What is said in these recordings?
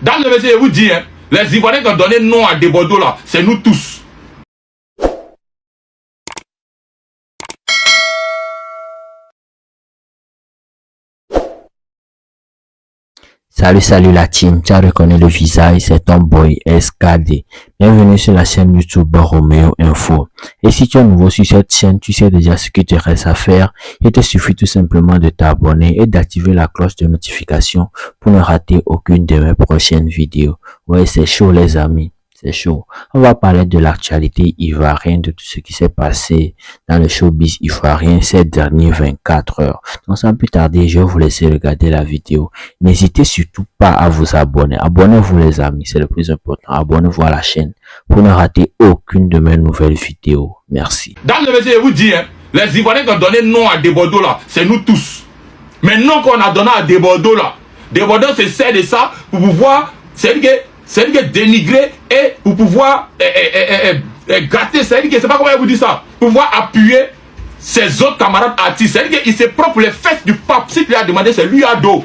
Dans le verset, je vous dis, hein, les Ivoiriens qui ont donné nom à des Bordeaux là, c'est nous tous. Salut la team, tu as reconnu le visage, c'est ton boy SKD. Bienvenue sur la chaîne YouTube Romeo Info. Et si tu es nouveau sur cette chaîne, tu sais déjà ce qu'il te reste à faire. Il te suffit tout simplement de t'abonner et d'activer la cloche de notification pour ne rater aucune de mes prochaines vidéos. Ouais, c'est chaud les amis. C'est chaud. On va parler de l'actualité ivoirienne, de tout ce qui s'est passé dans le showbiz ivoirien ces dernières 24 heures. Donc sans plus tarder, je vais vous laisser regarder la vidéo. N'hésitez surtout pas à vous abonner. Abonnez-vous les amis, c'est le plus important. Abonnez-vous à la chaîne pour ne rater aucune de mes nouvelles vidéos. Merci. Dans le verset, je vous dis, hein, les Ivoiriens qui ont donné nom à des Bordeaux là, c'est nous tous. Mais non qu'on a donné à des Bordeaux là. Des Bordeaux se sert de ça pour pouvoir, c'est-à-dire dénigrer et pour pouvoir gâter, c'est-à-dire que je sais pas comment je vous dis ça, pour pouvoir appuyer ses autres camarades artistes. C'est-à-dire qu'il se prend pour les fesses du pape. Si tu lui as demandé, c'est lui ado.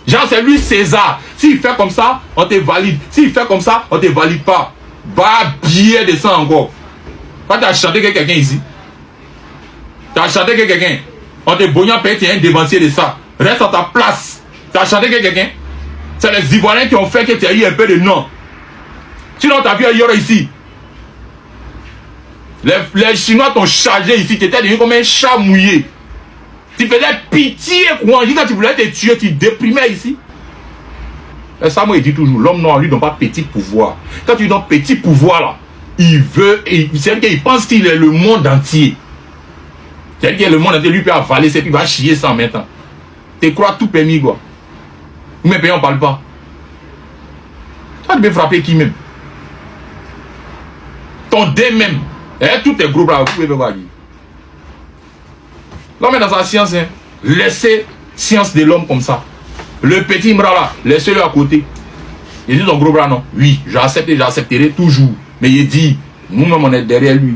Genre, c'est lui César. S'il fait comme ça, on te valide. S'il fait comme ça, on te valide pas. Bah, billet de ça encore. Quand tu as chanté que quelqu'un ici, tu as chanté que quelqu'un, on te bognan paye, tu es un dévancier de ça. Reste à ta place. Tu as chanté que quelqu'un. C'est les Ivoiriens qui ont fait que tu as eu un peu de nom. Sinon, tu as vu ailleurs ici. Les Chinois t'ont chargé ici. Tu étais devenu comme un chat mouillé. Tu faisais pitié. Quand tu voulais te tuer, tu déprimais ici. Et ça, moi, il dit toujours, l'homme noir, lui, donne pas petit pouvoir. Quand tu lui donnes petit pouvoir, là, il veut, c'est-à-dire qu'il pense qu'il est le monde entier. C'est-à-dire que le monde entier, lui, peut avaler, c'est puis il va chier ça en même temps. Tu crois tout permis, quoi. Mais on ne parle pas. Toi, tu peux frapper qui même? Ton dé même. Et tout est gros bras. Vous pouvez voir. L'homme est dans sa science. Hein. Laissez science de l'homme comme ça. Le petit bras là, laissez-le à côté. Il dit ton gros bras non. Oui, j'accepterai toujours. Mais il dit, nous-mêmes on est derrière lui.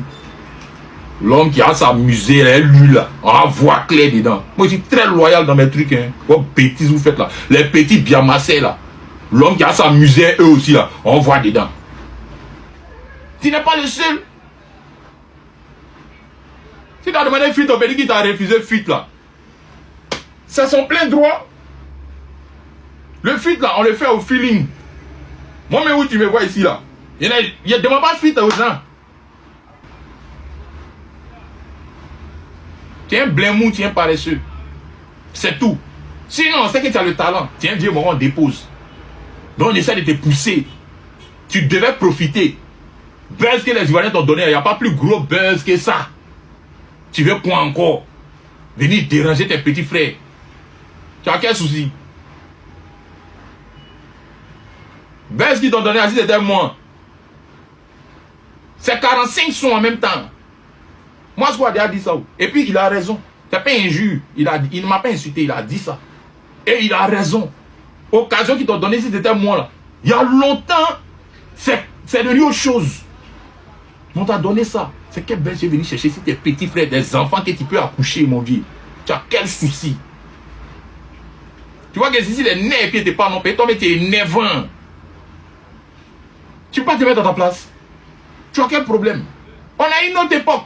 L'homme qui a sa musée, lui là, on a voix claire dedans. Moi je suis très loyal dans mes trucs. Hein. Quoi bêtises vous faites là. Les petits bien massés là. L'homme qui a sa musée, eux aussi là, on voit dedans. Tu n'es pas le seul. Si tu as demandé fuite, on peut dire qu'il t'a refusé fuite là. C'est son plein droit. Le fuite là, on le fait au feeling. Moi mais où tu me vois ici là. Il ne demande pas fuite aux gens. Tu es un blémou, tu es un paresseux. C'est tout. Sinon, on sait que tu as le talent. Tiens, Dieu, on dépose. Donc, on essaie de te pousser. Tu devais profiter. Buzz que les Ivoiriens t'ont donné, il n'y a pas plus gros buzz que ça. Tu veux quoi encore? Venir déranger tes petits frères. Tu as quel souci? Buzz qu'ils t'ont donné, c'était moi. C'est 45 sons en même temps. Moi, Squad a dit ça. Et puis, il a raison. C'est pas injure. Il ne m'a pas insulté. Il a dit ça. Et il a raison. Occasion qu'ils t'ont donné, si c'était moi là. Il y a longtemps, c'est devenu autre chose. On t'a donné ça. C'est quel bel venu chercher si tes petits frères, des enfants que tu peux accoucher, mon Dieu. Tu as quel souci? Tu vois que si les nez et puis t'es pas non payé, toi, mais tu es énervant. Tu peux pas te mettre à ta place. Tu as quel problème? On a une autre époque.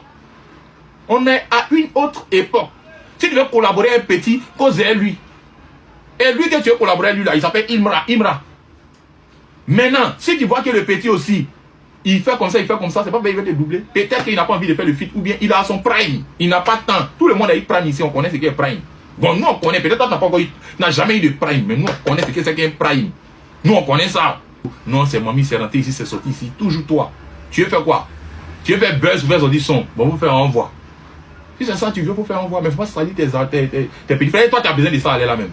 On est à une autre époque. Si tu veux collaborer avec un petit, cause-lui lui. Et lui que tu veux collaborer avec lui là, il s'appelle Imra. Maintenant, si tu vois que le petit aussi, il fait comme ça, c'est pas parce qu'il veut te doubler. Peut-être qu'il n'a pas envie de faire le fit, ou bien il a son prime. Il n'a pas de temps. Tout le monde a eu prime ici, on connaît ce qu'est prime. Bon, nous on connaît, peut-être que tu n'as jamais eu de prime, mais nous on connaît ce qu'est prime. Nous on connaît ça. Non, c'est mamie, c'est rentré ici, c'est sorti ici. Toujours toi. Tu veux faire quoi? Tu veux faire buzz, audition. Bon, vous faire un envoi. Si c'est ça que tu veux pour faire envoi, mais il faut pas salir tes petits frères. Toi, tu as besoin de ça aller là même.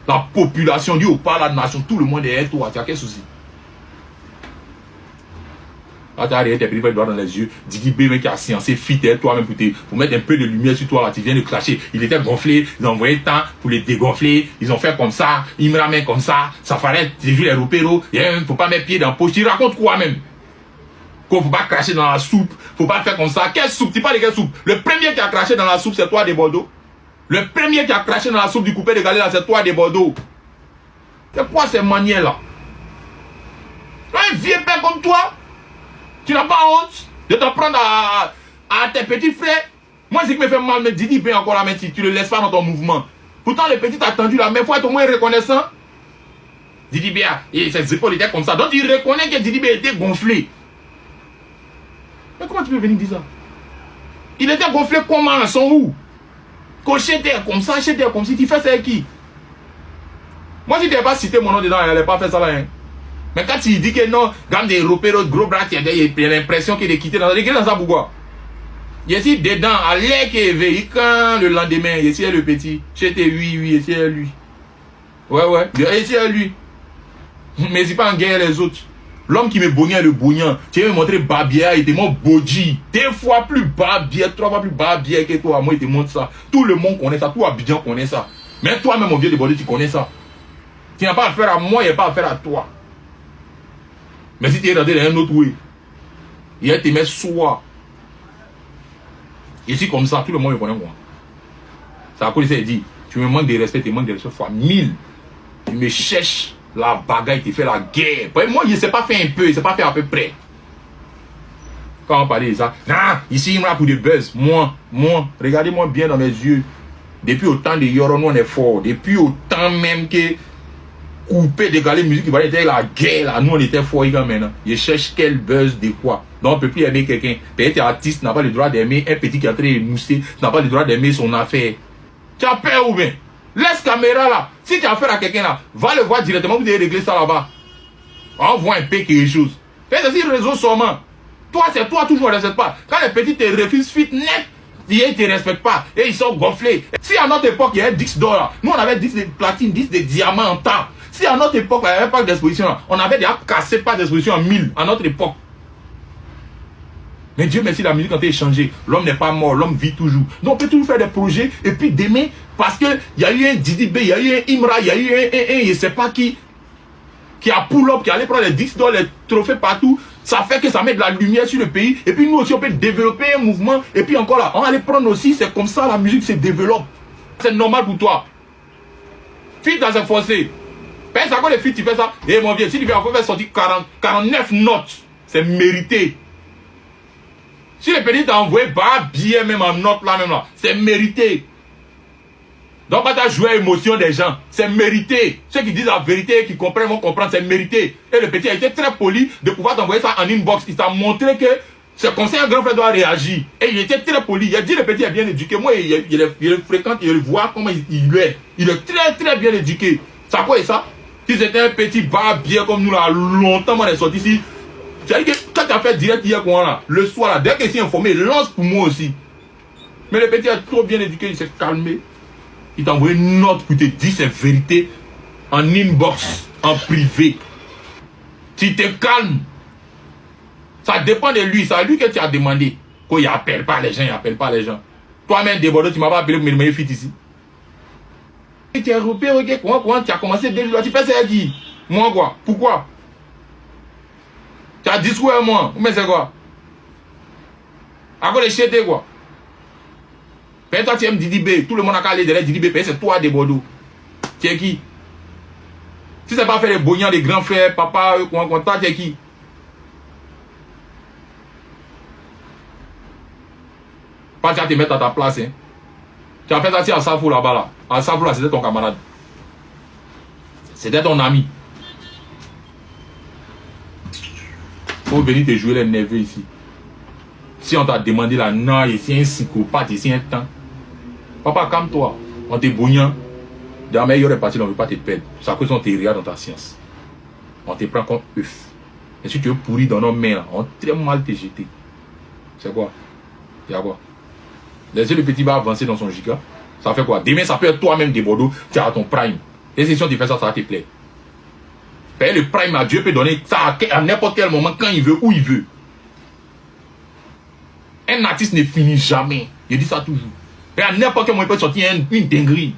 La population, Dieu par la nation, tout le monde est derrière toi. Tu as quel souci? Là, tu as derrière tes petits frères, doigts dans les yeux. Didi B, qui a sciencé, fit toi-même pour mettre un peu de lumière sur toi. Là, tu viens de clasher. Il était gonflé. Ils ont envoyé le temps pour les dégonfler. Ils ont fait comme ça. Ils me ramènent comme ça. Ça fallait, j'ai vu les repéros. Il ne faut pas mettre pied dans la poche. Tu racontes quoi même? Qu'il ne faut pas cracher dans la soupe. Faut pas faire comme ça. Quelle soupe? Tu parles de quelle soupe? Le premier qui a craché dans la soupe, c'est toi des Bordeaux. Le premier qui a craché dans la soupe du coupé de Galilée, c'est toi des Bordeaux. C'est quoi ces manières là? comme toi. Tu n'as pas honte de t'en prendre à tes petits frères. Moi, ce qui me fait mal, mais Didi B encore la main si tu ne le laisses pas dans ton mouvement. Pourtant, le petit t'a tendu la main, il faut être au moins reconnaissant. Didi B, ses épaules étaient comme ça. Donc, il reconnaît que Didi B était gonflé. Mais comment tu peux venir dire ça? Il était gonflé comment? Son où? Coché était comme ça, était comme si tu fais ça avec qui? Moi, si tu n'avais pas cité mon nom dedans, il n'allait pas faire ça là. Hein. Mais quand tu dis que non, quand des repères, gros bras, il y a l'impression qu'il est quitté dans ça, pourquoi? Il est dedans, à l'air qui est éveillé, quand le lendemain, il est le petit. J'étais oui, ici est lui. Ouais, ici est lui. Mais c'est pas en guerre les autres. L'homme qui me bognait le bognant, tu veux me montrer Babia, il était mon Bodji. 2 fois plus Babia, 3 fois plus Babia que toi. Moi, il te montre ça. Tout le monde connaît ça, tout Abidjan connaît ça. Mais toi-même, mon vieux de Bordeaux, tu connais ça. Tu n'as pas affaire à moi, il n'y a pas affaire à toi. Mais si tu es rentré dans un autre way, il te met soi. Et si comme ça, tout le monde me connaît moi. C'est à cause de ça, il dit, tu me manques de respect, tu me manques de respect fois 1000. Tu me cherches la bagarre, tu fais la guerre. Moi, il ne s'est pas fait un peu, il ne s'est pas fait à peu près. Quand on parlait de ça, non, ici, il m'a pour des buzz. Moi, regardez-moi bien dans mes yeux. Depuis autant de Yoron, on est fort. Depuis autant même que couper, dégaler musique, il va être la guerre, là. Nous, on était fort maintenant. Je cherche quel buzz de quoi. Donc, on ne peut plus aimer quelqu'un. Peut-être artiste n'a pas le droit d'aimer un petit qui est en train de mousser, n'a pas le droit d'aimer son affaire. Tu as peur ou bien? Laisse caméra là. Si tu as affaire à quelqu'un là, va le voir directement, vous devez régler ça là-bas. On voit un peu quelque chose. Fais aussi réseau seulement. Toi, c'est toi toujours, on ne respecte pas. Quand les petits te refusent, fit net, ils ne te respectent pas. Et ils sont gonflés. Si à notre époque, il y avait 10 d'or, nous on avait 10 de platine, 10 de diamants en temps. Si à notre époque, il n'y avait pas d'exposition, on avait déjà cassé pas d'exposition en 1000 à notre époque. Mais Dieu merci, la musique a été changée. L'homme n'est pas mort, l'homme vit toujours. Donc on peut toujours faire des projets. Et puis demain, parce qu'il y a eu un Didi B, il y a eu un Imra, il y a eu un je ne sais pas qui a pull-up, qui allait prendre les 10 dollars, les trophées partout. Ça fait que ça met de la lumière sur le pays. Et puis nous aussi, on peut développer un mouvement. Et puis encore là, on va aller prendre aussi, c'est comme ça la musique se développe. C'est normal pour toi. Fille dans un fossé. Pense à quoi les filles, tu fais ça. Et mon vieux, si tu veux encore faire sortir 49 notes, c'est mérité. Si le petit t'a envoyé bien même en note là même là, c'est mérité. Donc pas ta jouer émotion des gens, c'est mérité. Ceux qui disent la vérité, qui comprennent vont comprendre, c'est mérité. Et le petit a été très poli de pouvoir t'envoyer ça en inbox. Il t'a montré que c'est comme ça un grand frère doit réagir. Et il était très poli. Il a dit le petit est bien éduqué. Moi, il est fréquent, il voit comment il est. Il est très bien éduqué. Ça quoi et ça? Si c'était un petit bien comme nous là, longtemps on est sorti ici. C'est-à-dire que quand tu as fait direct hier quoi là, le soir là, dès qu'il s'est informé, il lance pour moi aussi. Mais le petit est trop bien éduqué, il s'est calmé. Il t'a envoyé une note pour te dire ses vérités en inbox, en privé. Tu te calmes. Ça dépend de lui, c'est à lui que tu as demandé. Qu'il n'appelle pas les gens, il n'appelle pas les gens. Toi-même, Débordeux, tu ne m'as pas appelé pour me demander fit ici. Et tu es repéré, ok, comment tu as commencé dès le tu fais ça dit. Moi quoi? Pourquoi? Tu as discours à moi, mais c'est quoi? À quoi les chétés quoi? Mais toi tu aimes Didi B, tout le monde a qu'à aller derrière Didi B, c'est toi des Bordeaux. Tu es qui? Si c'est pas faire les bognants, les grands frères, papa, toi tu es qui? Pas tu vas te mettre à ta place. Hein. Tu as fait ça à Safou là-bas là. À Safou là, c'était ton camarade. C'était ton ami. Faut venir te jouer les nerveux ici. Si on t'a demandé là, non, ici un psychopathe, ici un temps. Papa, calme-toi. On t'est bouillant. Dans la meilleure partie, on ne veut pas te perdre. C'est à cause qu'on te regarde dans ta science. On te prend comme œuf. Et si tu veux pourrir dans nos mains, là, on va très mal te jeter. C'est quoi? Il y a quoi? Laissez le petit va avancer dans son giga. Ça fait quoi? Demain, ça peut être toi-même des Bordeaux. Tu as ton prime. Et si on te fait ça, ça va te plaire. Le prime à Dieu peut donner ça à n'importe quel moment, quand il veut, où il veut. Un artiste ne finit jamais. Je dis ça toujours. Et à n'importe quel moment, il peut sortir une dinguerie.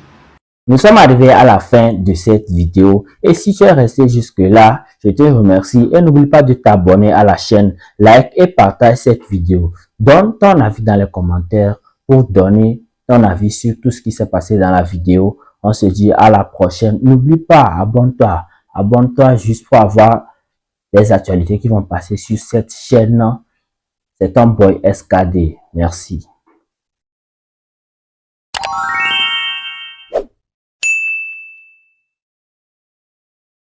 Nous sommes arrivés à la fin de cette vidéo et si tu es resté jusque là, je te remercie et n'oublie pas de t'abonner à la chaîne, like et partage cette vidéo. Donne ton avis dans les commentaires pour donner ton avis sur tout ce qui s'est passé dans la vidéo. On se dit à la prochaine. N'oublie pas, abonne-toi juste pour avoir des actualités qui vont passer sur cette chaîne. C'est Tomboy SKD. Merci.